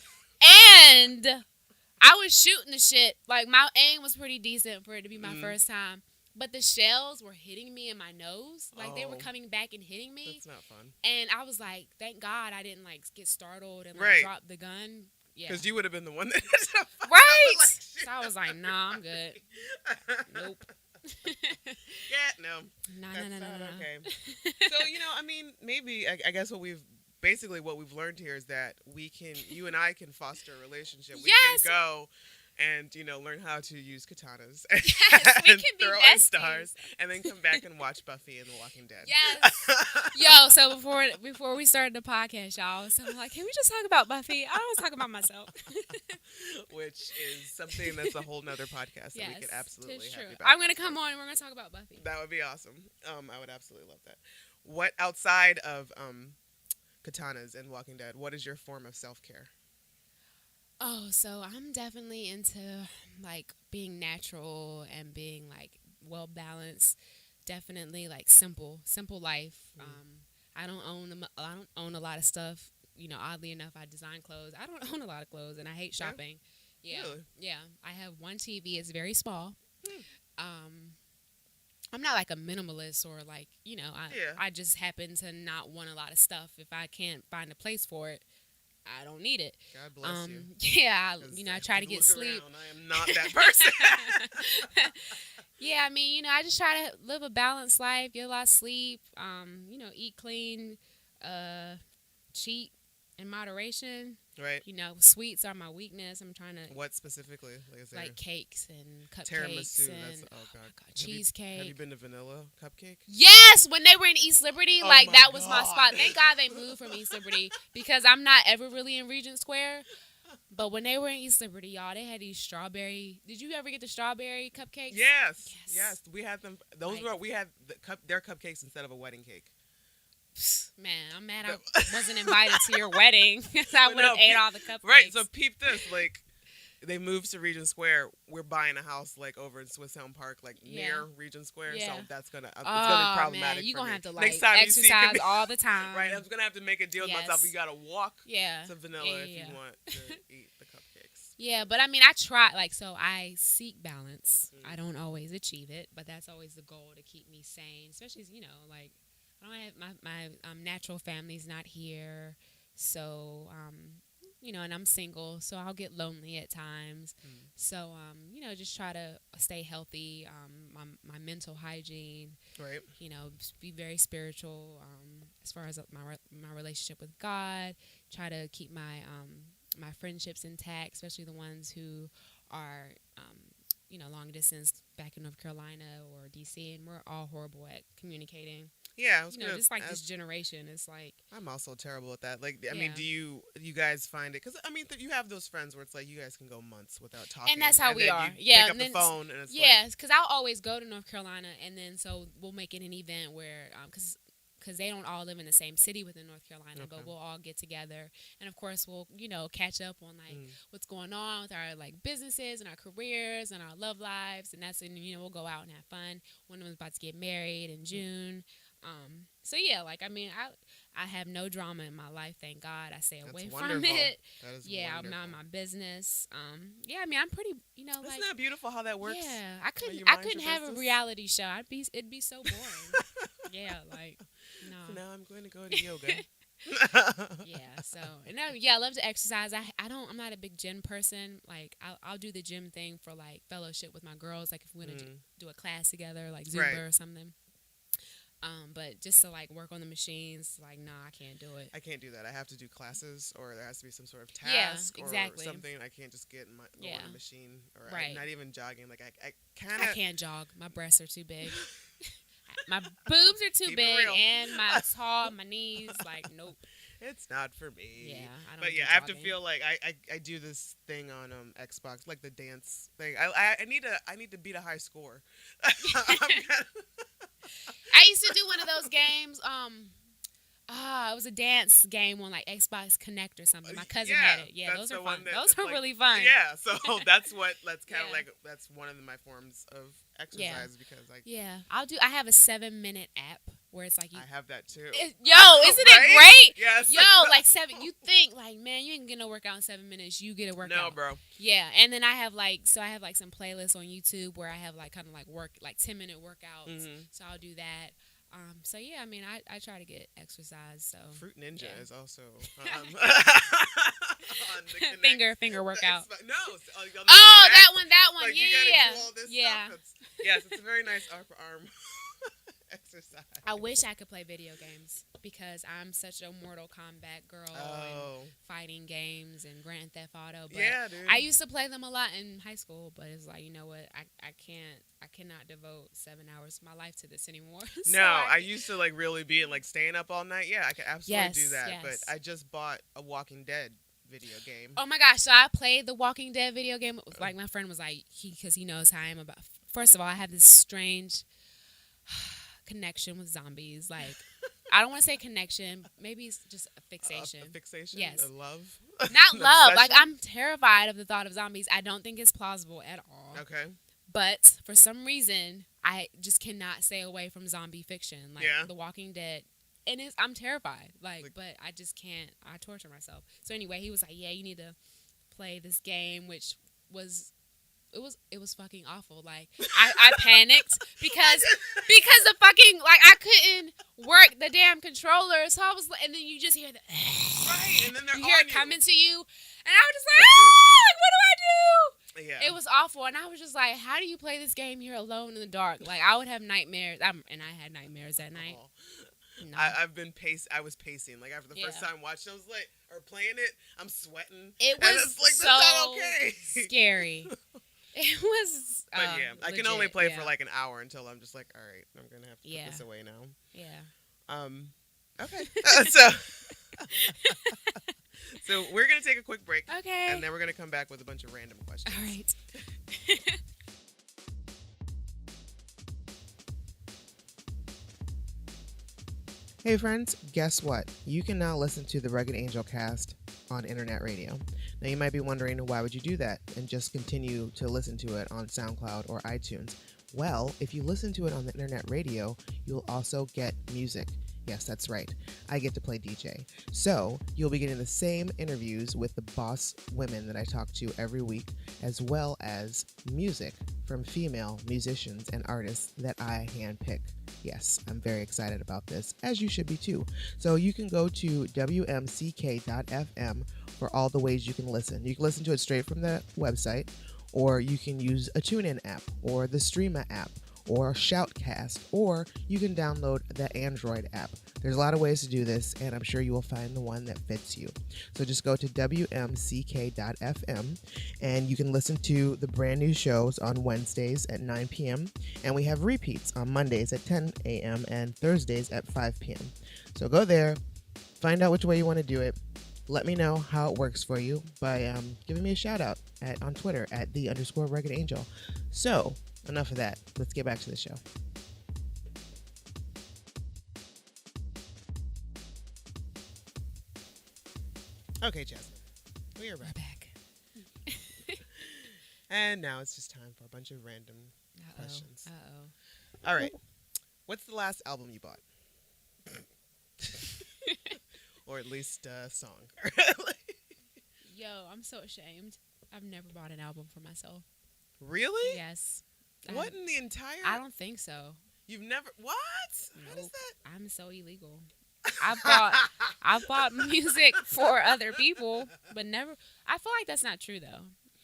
I was shooting the shit. Like, my aim was pretty decent for it to be my first time. But the shells were hitting me in my nose. Like, they were coming back and hitting me. That's not fun. And I was like, thank God I didn't, like, get startled and, drop the gun. Yeah. Because you would have been the one that right. Like, so I was like, nah, I'm good. Nope. Yeah, no. No. Okay. So, I mean, maybe, I guess what we've learned here is that you and I can foster a relationship. We can go and, learn how to use katanas. Yes, we can be throw besties. stars, and then come back and watch Buffy and The Walking Dead. Yes. Yo, so before we started the podcast, y'all, so I'm like, can we just talk about Buffy? I don't want to talk about myself. Which is something that's a whole nother podcast that we could absolutely have you back. I'm going to come on and we're going to talk about Buffy. That would be awesome. I would absolutely love that. What, outside of katanas and Walking Dead, what is your form of self-care? Oh, so I'm definitely into, like, being natural and being, like, well balanced. Definitely, like, simple life. I don't own a lot of stuff. Oddly enough, I design clothes. I don't own a lot of clothes, and I hate shopping. Yeah. Really? Yeah. I have one TV. It's very small. I'm not like a minimalist or like, I just happen to not want a lot of stuff. If I can't find a place for it, I don't need it. God bless you. Yeah, I try to get sleep. Around, I am not that person. Yeah, I mean, I just try to live a balanced life, get a lot of sleep, eat clean, cheat in moderation. Right. Sweets are my weakness. I'm trying to. What specifically? Like cakes and cupcakes tiramisu, and oh God, cheesecake. Have you been to Vanilla Cupcake? Yes, when they were in East Liberty, that was my spot. Thank God they moved from East Liberty, because I'm not ever really in Regent Square. But when they were in East Liberty, y'all, they had these strawberry. Did you ever get the strawberry cupcakes? Yes. We had them. We had their cupcakes instead of a wedding cake. Man, I'm mad I wasn't invited to your wedding. I would have ate all the cupcakes. Right, so peep this. Like, they moved to Regent Square. We're buying a house, like, over in Swiss Elm Park, like, near Regent Square. Yeah. So that's going to be problematic. Man, you're going to have to, like, exercise all the time. Right, I'm going to have to make a deal with myself. You got to walk to Vanilla if you want to eat the cupcakes. Yeah, but I mean, I try, so I seek balance. I don't always achieve it, but that's always the goal, to keep me sane, especially, like, I don't have my natural family's not here, so and I'm single, so I'll get lonely at times. So just try to stay healthy. My mental hygiene, right? Be very spiritual. As far as my relationship with God, try to keep my my friendships intact, especially the ones who are long distance back in North Carolina or DC, and we're all horrible at communicating. Yeah, just like this generation, it's like I'm also terrible at that. Like, I mean, do you guys find it? Because I mean, you have those friends where it's like you guys can go months without talking, and that's how we are. Pick up the phone, and it's because I'll always go to North Carolina, and then so we'll make it an event where because they don't all live in the same city within North Carolina, but we'll all get together, and of course we'll catch up on like what's going on with our like businesses and our careers and our love lives, and we'll go out and have fun. One of them's about to get married in June. So yeah, like I mean, I have no drama in my life, thank God. I stay away That's from wonderful. it. That is Yeah, I'm wonderful. not my business. Yeah, I mean, I'm pretty, Isn't like, that beautiful how that works? yeah, How you I mind couldn't your have a business? reality show. It'd be so boring. Yeah, like no. So now I'm going to go to yoga. Yeah, so and I love to exercise. I'm not a big gym person. Like I'll do the gym thing for like fellowship with my girls. Like if we're gonna do a class together, like Zumba Right. or something. But just to like work on the machines, like nah, I can't do it. I can't do that. I have to do classes, or there has to be some sort of Yeah, task exactly. or something. I can't just get in go on a machine, or Right. not even jogging. Like I I can't jog. My breasts are too big. My boobs are too Keep it big, real. and my knees. Like nope. It's not for me. Yeah, I don't. But do yeah, I have to jogging. feel like I do this thing on Xbox, like the dance thing. I need to beat a high score. I used to do one of those games. It was a dance game on like Xbox Connect or something. My cousin had it. Yeah, those are fun. Those are like, really fun. Yeah, so that's kind of Yeah. like that's one of my forms of exercise because like Yeah, I have a 7-minute app where it's like you. I have that too. Isn't it great? Yes. Yo, like 7. You think like, man, you ain't get no workout in 7 minutes. You get a workout. No, bro. Yeah, and then I have like some playlists on YouTube where I have like kind of like 10-minute workouts. Mm-hmm. So I'll do that. So yeah, I mean, I try to get exercise. So Fruit Ninja is also on the finger workout. No. That one. Like, Yeah, you gotta do all this yeah. stuff. Yes, it's a very nice upper arm exercise. I wish I could play video games because I'm such a Mortal Kombat girl and fighting games and Grand Theft Auto. But yeah, dude. I used to play them a lot in high school, but it's like, you know what? I cannot devote 7 hours of my life to this anymore. So no, I used to like really be like staying up all night. Yeah, I could absolutely do that. Yes. But I just bought a Walking Dead video game. Oh my gosh! So I played the Walking Dead video game. Like my friend was like, because he knows how I am about. First of all, I have this strange connection with zombies. Like, I don't want to say connection. Maybe it's just a fixation. A fixation? Yes. A love? Not love. Like, I'm terrified of the thought of zombies. I don't think it's plausible at all. Okay. But for some reason, I just cannot stay away from zombie fiction. Like, The Walking Dead. And I'm terrified. Like, but I just can't. I torture myself. So anyway, he was like, yeah, you need to play this game, which was... It was fucking awful. Like I panicked because the fucking like I couldn't work the damn controller. So I was like, and then you just hear the right, and then they're you hear on it coming to you, and I was just like, like what do I do? Yeah. It was awful, and I was just like, how do you play this game here alone in the dark? Like I would have nightmares, and I had nightmares that night. No. I was pacing. Like after the first time watching, I was like, or playing it, I'm sweating. It was it's like, so that's not okay. Scary. It was. But yeah, I can only play for like an hour until I'm just like, all right, I'm gonna have to put this away now. Yeah. Okay. So we're gonna take a quick break. Okay. And then we're gonna come back with a bunch of random questions. All right. Hey friends, guess what? You can now listen to the Rugged Angel Cast on internet radio. Now you might be wondering, why would you do that and just continue to listen to it on SoundCloud or iTunes? Well, if you listen to it on the internet radio, you'll also get music. Yes, that's right. I get to play DJ. So you'll be getting the same interviews with the boss women that I talk to every week, as well as music from female musicians and artists that I handpick. Yes, I'm very excited about this, as you should be too. So you can go to wmck.fm for all the ways you can listen. You can listen to it straight from the website, or you can use a TuneIn app, or the Streama app, or Shoutcast, or you can download the Android app. There's a lot of ways to do this, and I'm sure you will find the one that fits you. So just go to wmck.fm, and you can listen to the brand new shows on Wednesdays at 9 p.m., and we have repeats on Mondays at 10 a.m. and Thursdays at 5 p.m. So go there, find out which way you want to do it. Let me know how it works for you by giving me a shout out on Twitter at @the_RuggedAngel. So, enough of that. Let's get back to the show. Okay, Jasmine. We are back. And now it's just time for a bunch of random questions. All right. What's the last album you bought? Or at least a song. Yo, I'm so ashamed. I've never bought an album for myself. Really? Yes. What in the entire? I don't think so. You've never what? Nope. How does that? I'm so illegal. I've bought music for other people, but never. I feel like that's not true though.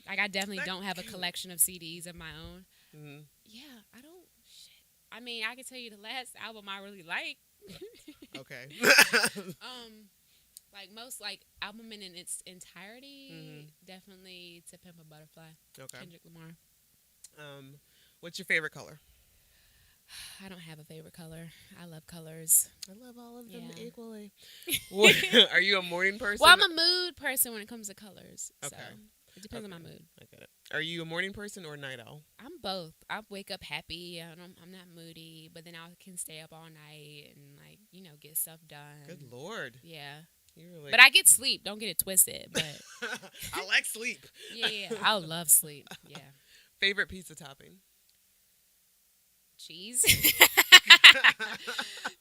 Like I definitely don't have a collection of CDs of my own. Mm-hmm. Yeah, I don't. Shit. I mean, I can tell you the last album I really liked. Okay. Like most like album in its entirety, definitely To Pimp a Butterfly. Okay. Kendrick Lamar. What's your favorite color? I don't have a favorite color. I love colors. I love all of them Yeah. equally. Are you a morning person? Well, I'm a mood person when it comes to colors. Okay. So it depends on my mood. I get it. Are you a morning person or a night owl? I'm both. I wake up happy. I'm not moody, but then I can stay up all night and like get stuff done. Good Lord. Yeah. You're like... But I get sleep. Don't get it twisted. But I like sleep. Yeah. I love sleep. Yeah. Favorite pizza topping? Cheese.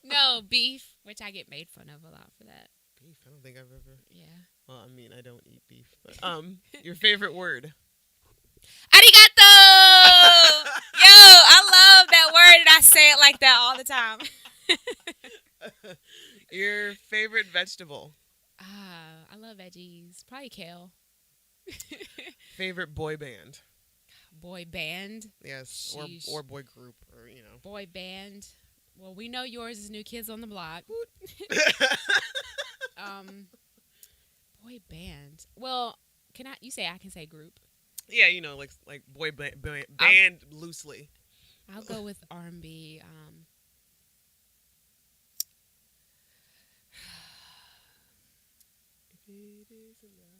No, beef, which I get made fun of a lot for that. Beef? I don't think I've ever... Yeah. Well, I mean, I don't eat beef. But your favorite word? Arigato! Yo, I love that word and I say it like that all the time. Your favorite vegetable? I love veggies. Probably kale. Favorite boy band? Boy band? Yes, or boy group, or Boy band. Well, we know yours is New Kids on the Block. Boy band. Well, you say I can say group? Yeah, like boy band loosely. I'll go with R&B.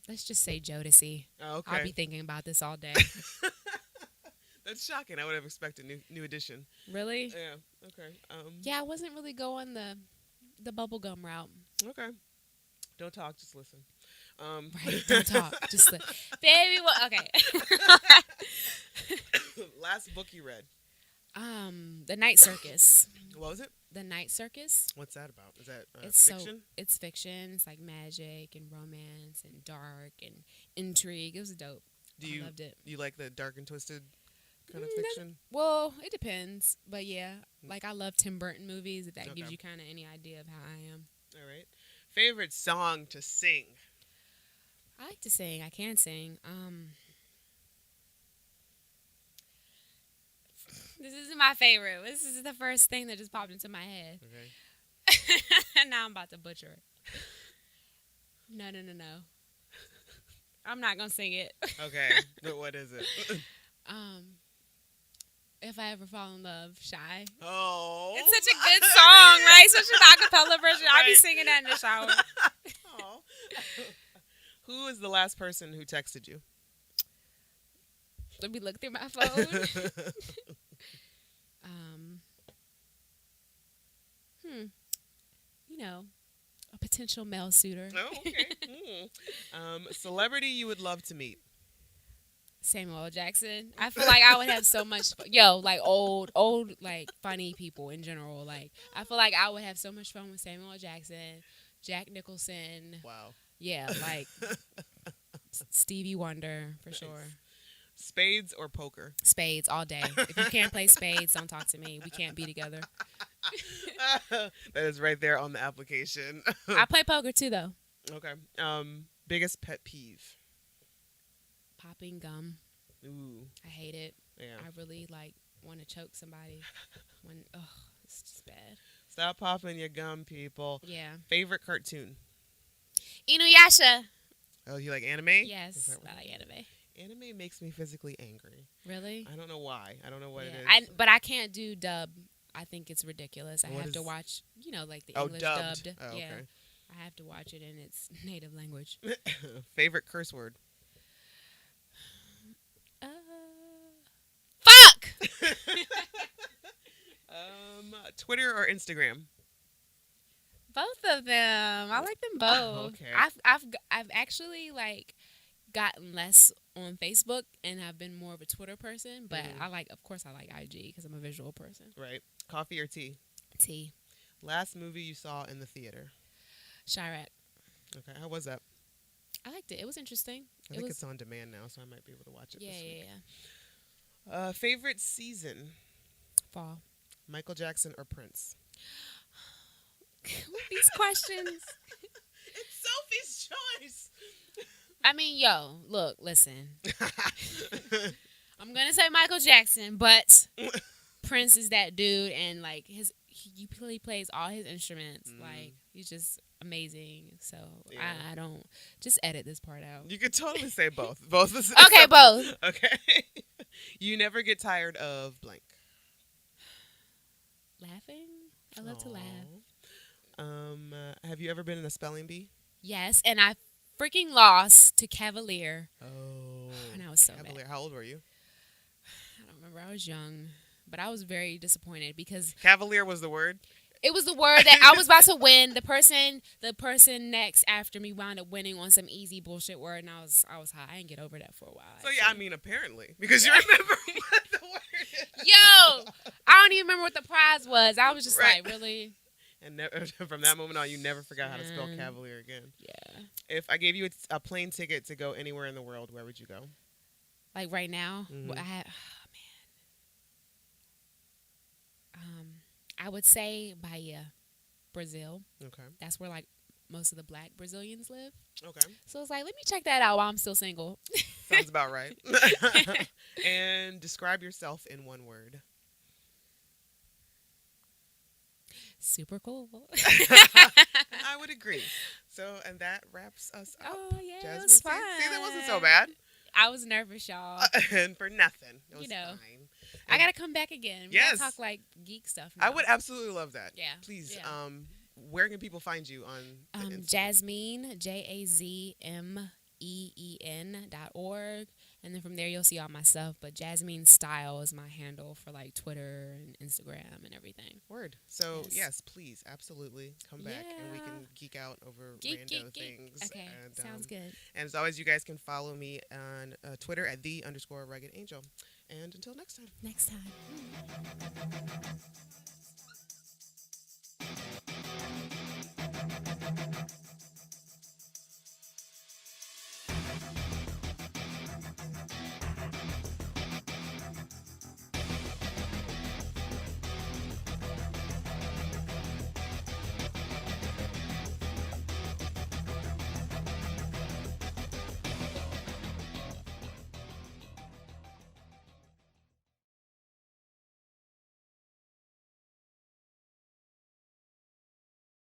Let's just say Jodeci. Oh, okay. I'll be thinking about this all day. That's shocking. I would have expected new edition. Really? Yeah. Okay. Yeah, I wasn't really going the bubblegum route. Okay. Don't talk, just listen. Right, don't talk, just listen. Baby, what? Okay. Last book you read? The Night Circus. What was it? The Night Circus. What's that about? Is that It's fiction? It's fiction. It's like magic and romance and dark and intrigue. It was dope. I loved it. Do you like the dark and twisted kind of fiction? Well, it depends. But yeah, like I love Tim Burton movies. If that gives you kind of any idea of how I am. All right. Favorite song to sing? I like to sing. I can sing. This isn't my favorite. This is the first thing that just popped into my head. Okay. Now I'm about to butcher it. No. I'm not gonna sing it. Okay. But what is it? If I Ever Fall in Love, Shy. Oh. It's such a good song, right? Such an acapella version. Right. I'll be singing that in the shower. Oh. Who was the last person who texted you? Let me look through my phone. A potential male suitor. Oh, okay. Celebrity you would love to meet? Samuel L. Jackson. I feel like I would have so much fun. Like old, like funny people in general. Like I feel like I would have so much fun with Samuel L. Jackson, Jack Nicholson. Wow. Yeah, like Stevie Wonder for sure. Spades or poker? Spades all day. If you can't play spades, don't talk to me. We can't be together. That is right there on the application. I play poker too, though. Okay. Biggest pet peeve? Popping gum. Ooh. I hate it. Yeah. I really want to choke somebody. It's just bad. Stop popping your gum, people. Yeah. Favorite cartoon? Inuyasha. Oh, you like anime? Yes, I like anime. Anime makes me physically angry. Really? I don't know why. I don't know what it is. But I can't do dub. I think it's ridiculous. I have to watch, like the English dubbed. Oh, yeah. okay. I have to watch it in its native language. Favorite curse word? Fuck! Twitter or Instagram? Both of them. I like them both. Oh, okay. I've actually gotten less on Facebook and I've been more of a Twitter person, but of course I like IG because I'm a visual person. Right. Coffee or tea? Tea. Last movie you saw in the theater. Chirac. Okay, how was that? I liked it. It was interesting. I think it's on demand now, so I might be able to watch it Yeah, this week. yeah. Favorite season? Fall. Michael Jackson or Prince? These questions. It's Sophie's choice. I mean, yo, look, listen. I'm gonna say Michael Jackson, but Prince is that dude, and like he plays all his instruments. Like he's just amazing. So Yeah. I don't just edit this part out. You could totally say both. Both. Okay, both. Okay. You never get tired of blank. Laughing. I love to laugh. Have you ever been in a spelling bee? Yes, and I freaking lost to Cavalier. Oh. And I was so Cavalier. mad. How old were you? I don't remember. I was young, but I was very disappointed because Cavalier was the word? it was the word that I was about to win. The person next after me wound up winning on some easy bullshit word, and I was high. I didn't get over that for a while. So yeah, I mean apparently. Because you remember what the word is. Yo, I don't even remember what the prize was. I was just Right. like, really? And from that moment on, you never forgot how to spell Cavalier again. Yeah. If I gave you a plane ticket to go anywhere in the world, where would you go? Like right now, Mhm. I would say Bahia, Brazil. Okay. That's where like most of the black Brazilians live. Okay. So it's like, let me check that out while I'm still single. Sounds about right. And describe yourself in one word. Super cool. I would agree. So, and that wraps us up. Oh yeah, Jasmine, it was fun. see, that wasn't so bad. I was nervous, y'all. And for nothing. It was You know. fine. I gotta come back again. We Yes. gotta talk like geek stuff. I now. would absolutely love that. Yeah. Please, Yeah. where can people find you on the Instagram? Jazmin, JAZMEEN.org. And then from there, you'll see all my stuff. But Jazmin Style is my handle for like Twitter and Instagram and everything. Word. So, Yes. yes, please, absolutely come back and we Yeah. can geek out over Geek. things. Okay, And, sounds good. And as always, you guys can follow me on Twitter at @the_RuggedAngel. And until next time. Next time.